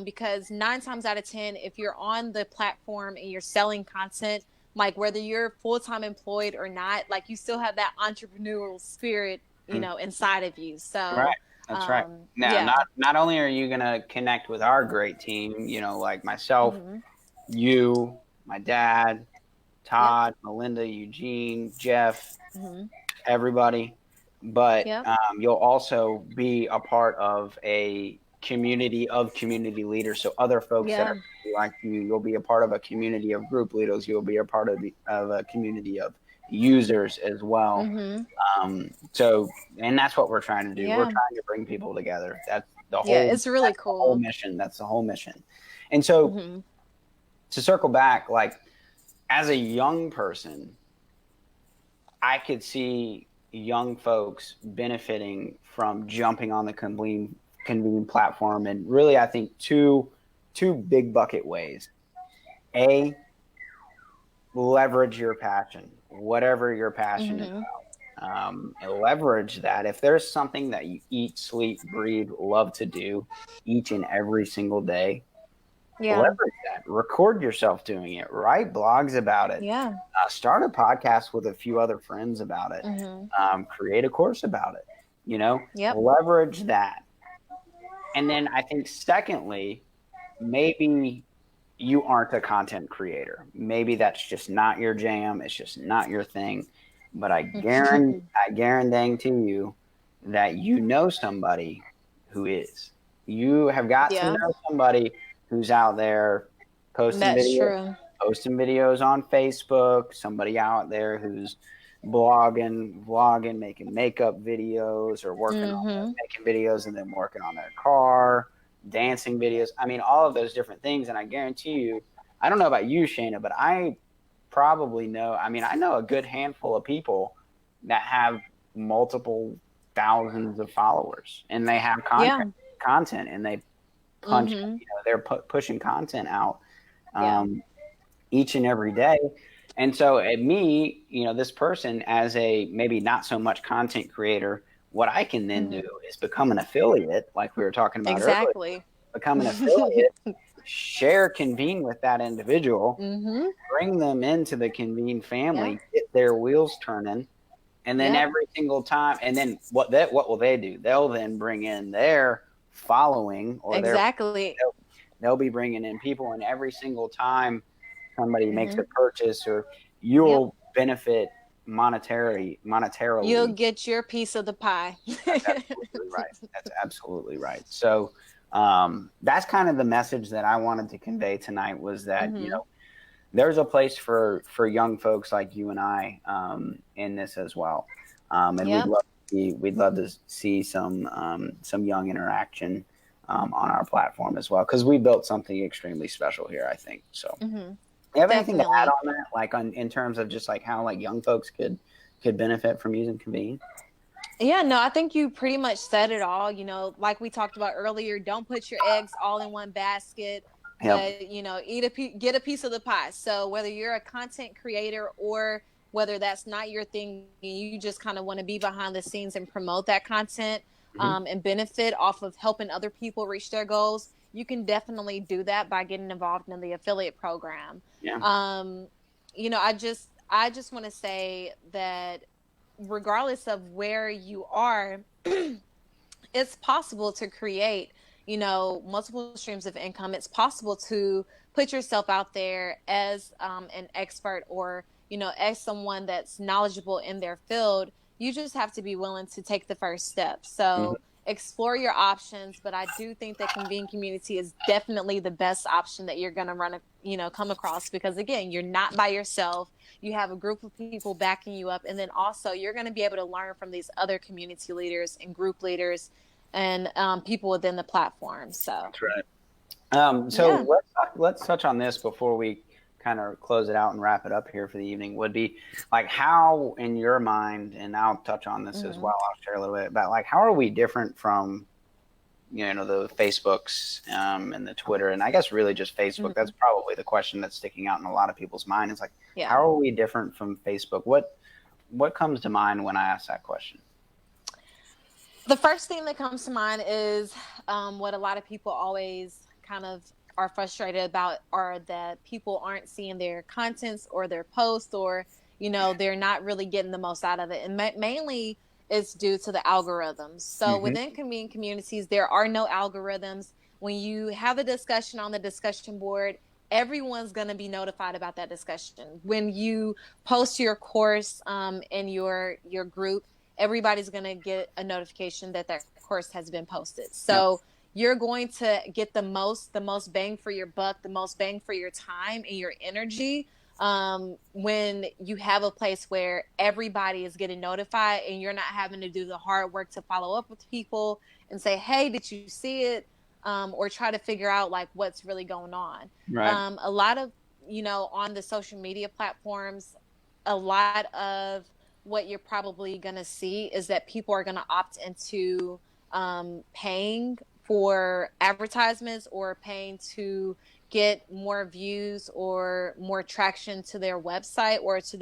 because 9 times out of 10, if you're on the platform and you're selling content, like, whether you're full-time employed or not, like, you still have that entrepreneurial spirit, you know, inside of you. So
that's right. Now, not only are you going to connect with our great team, you know, like myself, you, my dad, Todd, Melinda, Eugene, Jeff, everybody, but you'll also be a part of a community of community leaders. So other folks that are like you'll be a part of a community of group leaders. You'll be a part of a community of users as well. So, and that's what we're trying to do. We're trying to bring people together. That's the whole.
It's really cool.
The whole mission. That's the whole mission. And so, to circle back, like, as a young person, I could see young folks benefiting from jumping on the Convene platform, and really, I think two big bucket ways. A, leverage your passion, whatever your passion is about. And leverage that. If there's something that you eat, sleep, breathe, love to do each and every single day, leverage that. Record yourself doing it. Write blogs about it. Start a podcast with a few other friends about it. Create a course about it. You know, leverage that. And then I think, secondly, maybe you aren't a content creator. Maybe that's just not your jam. It's just not your thing. But I guarantee to you that you know somebody who is. You have got to know somebody who's out there posting videos on Facebook, somebody out there who's blogging, vlogging, making makeup videos, or working on making videos and then working on their car, dancing videos. I mean, all of those different things. And I guarantee you, I don't know about you, Shaina, but I probably know, I mean, I know a good handful of people that have multiple thousands of followers, and they have content, and they punch, you know, they're pushing content out each and every day. And so at me, you know, this person, as a maybe not so much content creator, what I can then do is become an affiliate, like we were talking about earlier. Become an affiliate, share Convene with that individual, bring them into the Convene family, get their wheels turning, and then every single time, and then what will they do? They'll then bring in their following, or
exactly.
they'll be bringing in people, and every single time somebody makes
Mm-hmm.
a purchase, or you'll benefit monetarily.
You'll get your piece of the pie.
That's absolutely right. That's absolutely right. So that's kind of the message that I wanted to convey tonight, was that,
Mm-hmm.
you know, there's a place for young folks like you and I in this as well. And
Yep.
we'd love to see some young interaction on our platform as well, because we built something extremely special here, I think. So
Mm-hmm.
you have anything to
Definitely.
add on that, like in terms of just like how like young folks could benefit from using Convene?
Yeah, no, I think you pretty much said it all. You know, like we talked about earlier, don't put your eggs all in one basket,
Yep.
but you know, get a piece of the pie. So whether you're a content creator or whether that's not your thing, you just kind of want to be behind the scenes and promote that content, and benefit off of helping other people reach their goals, you can definitely do that by getting involved in the affiliate program.
Yeah.
You know, I just want to say that regardless of where you are, it's possible to create, you know, multiple streams of income. It's possible to put yourself out there as an expert, or, you know, as someone that's knowledgeable in their field. You just have to be willing to take the first step. So explore your options, but I do think that Convene Community is definitely the best option that you're going to come across, because again, you're not by yourself. You have a group of people backing you up, and then also you're going to be able to learn from these other community leaders and group leaders and people within the platform. So
that's right. So let's touch on this before we kind of close it out and wrap it up here for the evening. Would be like, how in your mind, and I'll touch on this as well, I'll share a little bit about like, how are we different from, you know, the Facebooks and the Twitter, and I guess really just Facebook? That's probably the question that's sticking out in a lot of people's mind. It's like, how are we different from Facebook? What comes to mind when I ask that question?
The first thing that comes to mind is what a lot of people always kind of are frustrated about, are that people aren't seeing their contents or their posts, or, you know, they're not really getting the most out of it. And mainly it's due to the algorithms. So within Convene communities, there are no algorithms. When you have a discussion on the discussion board, everyone's going to be notified about that discussion. When you post your course in your group, everybody's going to get a notification that course has been posted. So you're going to get the most bang for your buck, the most bang for your time and your energy when you have a place where everybody is getting notified, and you're not having to do the hard work to follow up with people and say, hey, did you see it? Or try to figure out like what's really going on.
Right.
A lot of, you know, on the social media platforms, a lot of what you're probably going to see is that people are going to opt into paying for advertisements, or paying to get more views or more traction to their website, or to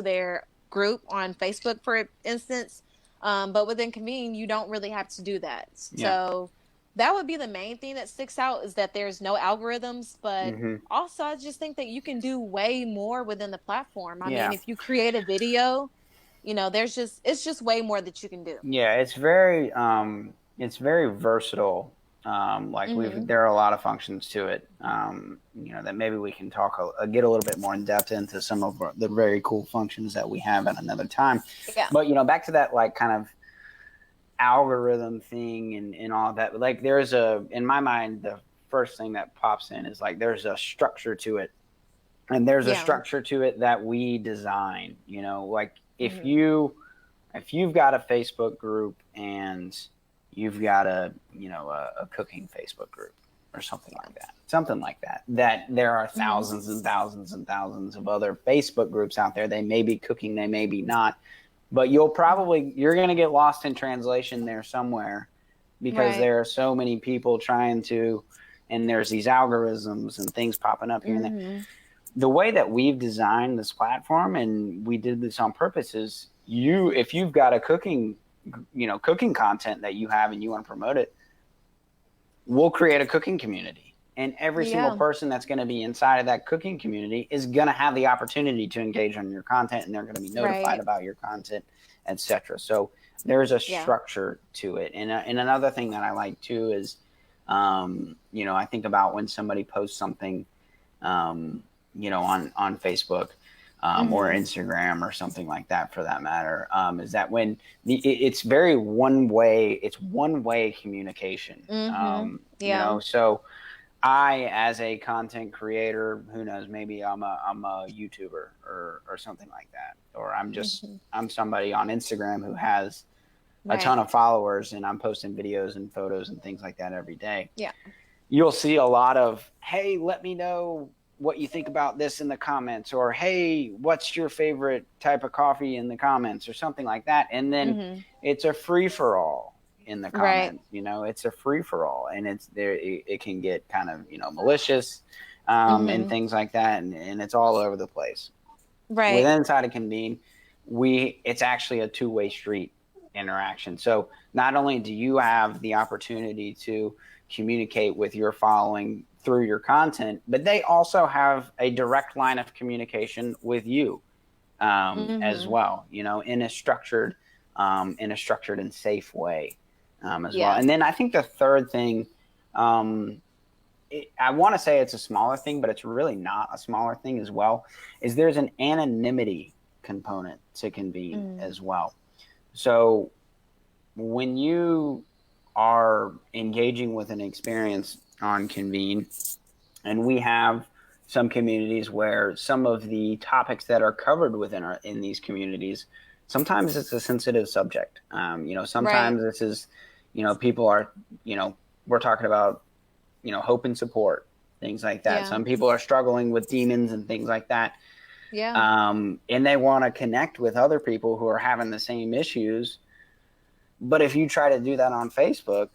their group on Facebook, for instance. But within Convene, you don't really have to do that. So that would be the main thing that sticks out, is that there's no algorithms, but also I just think that you can do way more within the platform. I mean, if you create a video, you know, it's just way more that you can do.
Yeah, it's very versatile. There are a lot of functions to it. You know, that maybe we can get a little bit more in depth into some of the very cool functions that we have at another time.
Yeah.
But, you know, back to that, like, kind of algorithm thing and all that, like, in my mind, the first thing that pops in is like, there's a structure to it, and there's a structure to it that we design, you know, like if you've got a Facebook group and you've got a cooking Facebook group or something like that, that there are thousands and thousands and thousands of other Facebook groups out there. They may be cooking, they may be not, but you're going to get lost in translation there somewhere, because there are so many people trying to, and there's these algorithms and things popping up here and there. The way that we've designed this platform, and we did this on purpose, is if you've got a cooking content that you have and you want to promote it, we'll create a cooking community. And every single person that's going to be inside of that cooking community is going to have the opportunity to engage on your content, and they're going to be notified about your content etc. So there's a structure to it. And another thing that I like too is, I think about when somebody posts something, on Facebook, or Instagram or something like that for that matter, is that when it's one way communication. So I, as a content creator, who knows, maybe I'm a YouTuber or something like that, or I'm somebody on Instagram who has a ton of followers, and I'm posting videos and photos and things like that every day.
Yeah.
You'll see a lot of, hey, let me know what you think about this in the comments, or hey, what's your favorite type of coffee in the comments, or something like that. And then it's a free for all in the comments. It's a free for all, and it's there. It can get kind of malicious, and things like that, and it's all over the place.
Right.
With inside of Convene, it's actually a two-way street interaction. So not only do you have the opportunity to communicate with your following through your content, but they also have a direct line of communication with you, as well, in a structured and safe way, as well. And then I think the third thing, I want to say it's a smaller thing, but it's really not a smaller thing as well, is there's an anonymity component to Convene as well. So when you are engaging with an experience on Convene, and we have some communities where some of the topics that are covered in these communities, sometimes it's a sensitive subject. Sometimes this is, people are, we're talking about, hope and support, things like that.
Yeah.
Some people are struggling with demons and things like that.
Yeah.
And they want to connect with other people who are having the same issues. But if you try to do that on Facebook,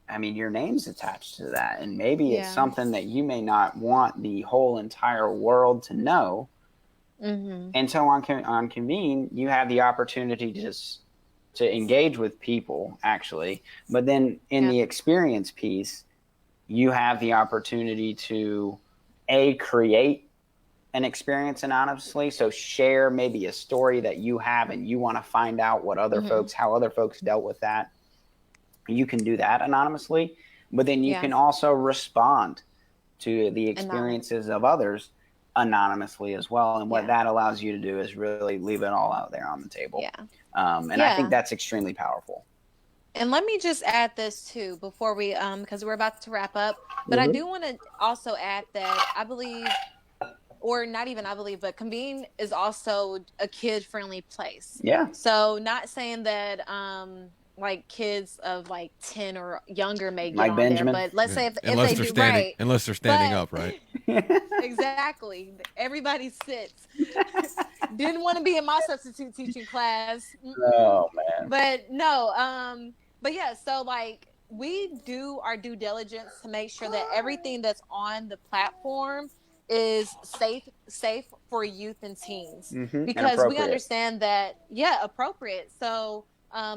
I mean, your name's attached to that. And maybe it's something that you may not want the whole entire world to know. And so on Convene, you have the opportunity to engage with people, actually. But then in the experience piece, you have the opportunity to, create an experience anonymously. So share maybe a story that you have and you want to find out what how other folks dealt with that. You can do that anonymously, but then you can also respond to the experiences of others anonymously as well. And what that allows you to do is really leave it all out there on the table. I think that's extremely powerful.
And let me just add this too before we, because we're about to wrap up, but I do want to also add that I believe, or not even I believe, but Convene is also a kid-friendly place.
Yeah.
So not saying that like kids of like 10 or younger may get
like
on
Benjamin.
there, but let's say if they do
unless they're standing up, right?
Exactly. Everybody sits. Didn't want to be in my substitute teaching class.
Oh man.
But no, but yeah, so like we do our due diligence to make sure that everything that's on the platform is safe for youth and teens, because we understand that appropriate. So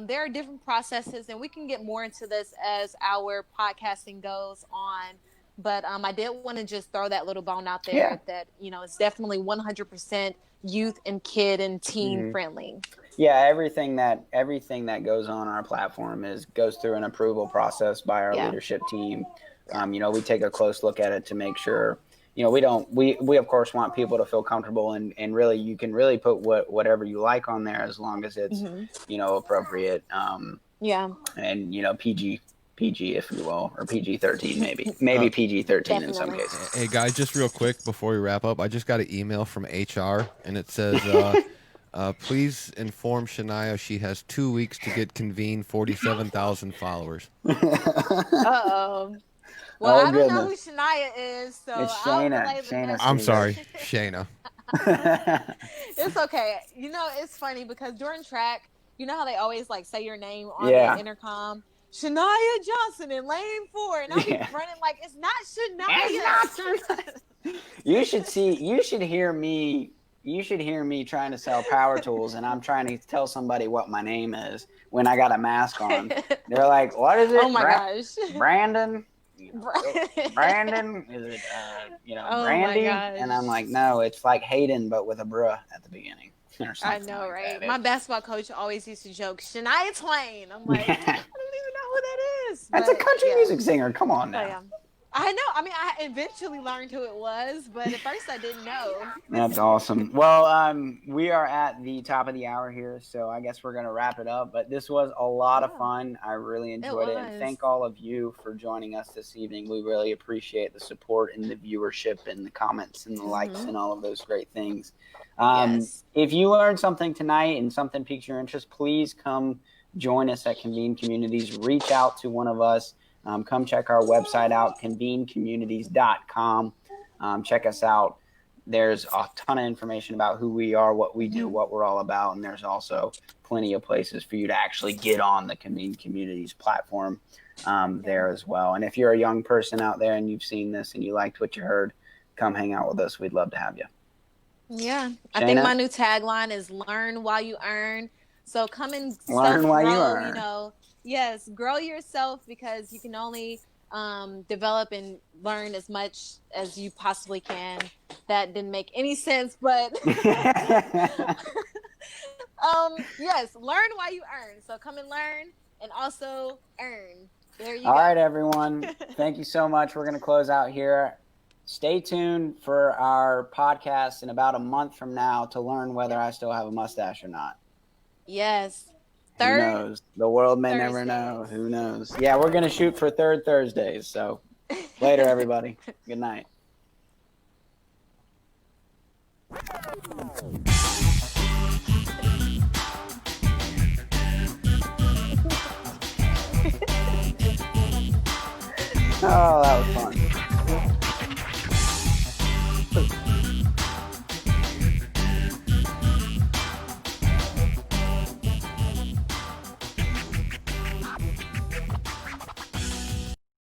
there are different processes, and we can get more into this as our podcasting goes on. But I did want to just throw that little bone out there that, it's definitely 100% youth and kid and teen friendly.
Yeah, everything that goes on our platform goes through an approval process by our leadership team. We take a close look at it to make sure, we of course want people to feel comfortable, and really you can really put whatever you like on there as long as it's, appropriate. And, PG, if you will, or PG-13 maybe PG-13 in some cases.
Hey guys, just real quick before we wrap up, I just got an email from HR, and it says, please inform Shaina she has 2 weeks to get Convene 47,000 followers.
Uh-oh. Well, I don't know who Shaina is, so
it's Shaina.
I'm sorry, Shaina.
It's okay. It's funny because during track, you know how they always like say your name on the intercom? Shania Johnson in lane 4, and I be running like it's not Shania.
You should hear me trying to sell power tools, and I'm trying to tell somebody what my name is when I got a mask on. They're like, "What is it?"
Oh my gosh,
Brandon. Brandon, is it Brandy? And I'm like, no, it's like Hayden but with a bruh at the beginning.
I know,
like
right?
that.
My basketball coach always used to joke, Shania Twain. I'm like, I don't even know who that is.
That's a country music singer. Come on now.
So, yeah. I know. I mean, I eventually learned who it was, but at first I didn't know.
That's awesome. Well, we are at the top of the hour here, so I guess we're going to wrap it up. But this was a lot of fun. I really enjoyed it. And thank all of you for joining us this evening. We really appreciate the support and the viewership and the comments and the likes and all of those great things. If you learned something tonight and something piques your interest, please come join us at Convene Communities. Reach out to one of us. Come check our website out, convenecommunities.com. Check us out. There's a ton of information about who we are, what we do, what we're all about, and there's also plenty of places for you to actually get on the Convene Communities platform there as well. And if you're a young person out there and you've seen this and you liked what you heard, come hang out with us. We'd love to have you.
Yeah.
Shaina?
I think my new tagline is learn while you earn. So come and
learn while you
grow,
earn.
You know. Yes, grow yourself because you can only develop and learn as much as you possibly can. That didn't make any sense, but yes, learn while you earn. So come and learn and also earn. There you go.
All right, everyone. Thank you so much. We're going to close out here. Stay tuned for our podcast in about a month from now to learn whether I still have a mustache or not.
Yes.
Who knows? The world may never know. Who knows? Yeah, we're going to shoot for third Thursdays. So later, everybody. Good night. Oh, that was fun.